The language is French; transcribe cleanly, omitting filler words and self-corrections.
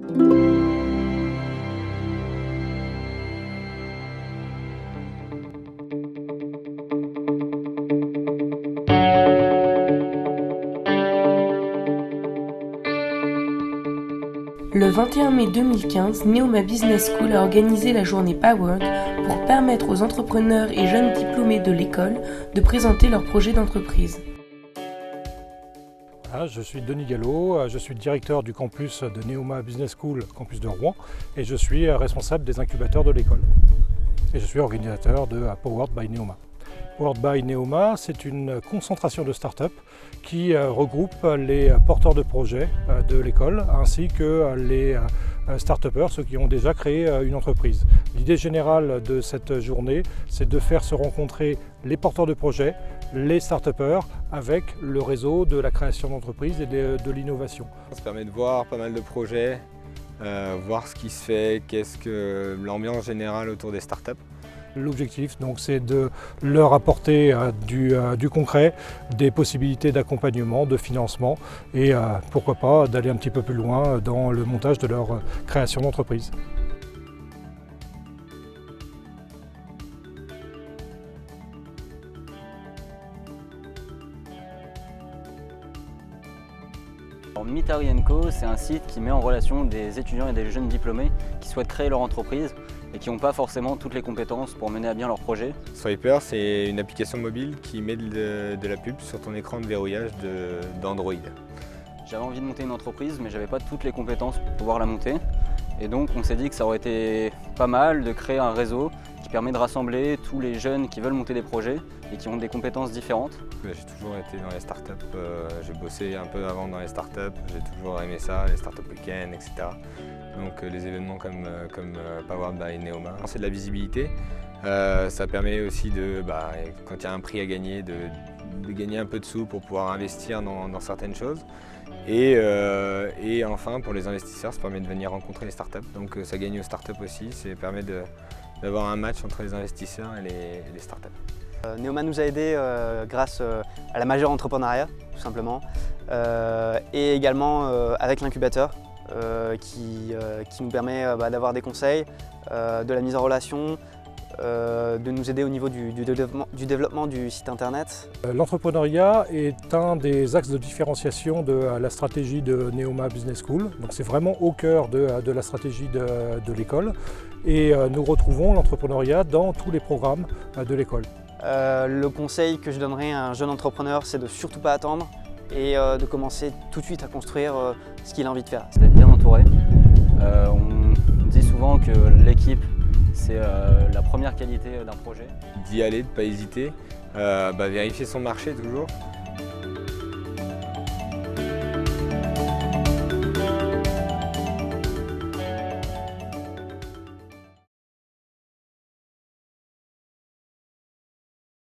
Le 21 mai 2015, Neoma Business School a organisé la journée Powerwork pour permettre aux entrepreneurs et jeunes diplômés de l'école de présenter leurs projets d'entreprise. Je suis Denis Gallo, je suis directeur du campus de Neoma Business School, campus de Rouen, et je suis responsable des incubateurs de l'école. Et je suis organisateur de Powered by Neoma. Powered by Neoma, c'est une concentration de start-up qui regroupe les porteurs de projets de l'école ainsi que les start-upers, ceux qui ont déjà créé une entreprise. L'idée générale de cette journée, c'est de faire se rencontrer les porteurs de projets, les start-upers avec le réseau de la création d'entreprises et de l'innovation. Ça permet de voir pas mal de projets, voir ce qui se fait, qu'est-ce que l'ambiance générale autour des startups. L'objectif, c'est de leur apporter du concret, des possibilités d'accompagnement, de financement et pourquoi pas d'aller un petit peu plus loin dans le montage de leur création d'entreprise. Mitari & Co, c'est un site qui met en relation des étudiants et des jeunes diplômés qui souhaitent créer leur entreprise et qui n'ont pas forcément toutes les compétences pour mener à bien leur projet. Swiper, c'est une application mobile qui met de la pub sur ton écran de verrouillage d'Android. J'avais envie de monter une entreprise, mais je n'avais pas toutes les compétences pour pouvoir la monter. Et donc on s'est dit que ça aurait été pas mal de créer un réseau qui permet de rassembler tous les jeunes qui veulent monter des projets et qui ont des compétences différentes. J'ai toujours été dans les startups, j'ai bossé un peu avant dans les startups, j'ai toujours aimé ça, les startup week-ends, etc. Donc les événements comme Powered by Neoma, c'est de la visibilité. Ça permet aussi quand il y a un prix à gagner, de gagner un peu de sous pour pouvoir investir dans certaines choses. Et enfin, pour les investisseurs, ça permet de venir rencontrer les startups. Donc ça gagne aux startups aussi, ça permet d'avoir un match entre les investisseurs et les startups. Neoma nous a aidés grâce à la majeure entrepreneuriat, tout simplement, et également avec l'incubateur qui nous permet d'avoir des conseils, de la mise en relation, de nous aider au niveau du développement du site internet. L'entrepreneuriat est un des axes de différenciation de la stratégie de Neoma Business School. Donc c'est vraiment au cœur de la stratégie de l'école et nous retrouvons l'entrepreneuriat dans tous les programmes de l'école. Le conseil que je donnerais à un jeune entrepreneur, c'est de surtout pas attendre et de commencer tout de suite à construire ce qu'il a envie de faire. C'est d'être bien entouré. On dit souvent que l'équipe, c'est la première qualité d'un projet. D'y aller, de ne pas hésiter, vérifier son marché toujours.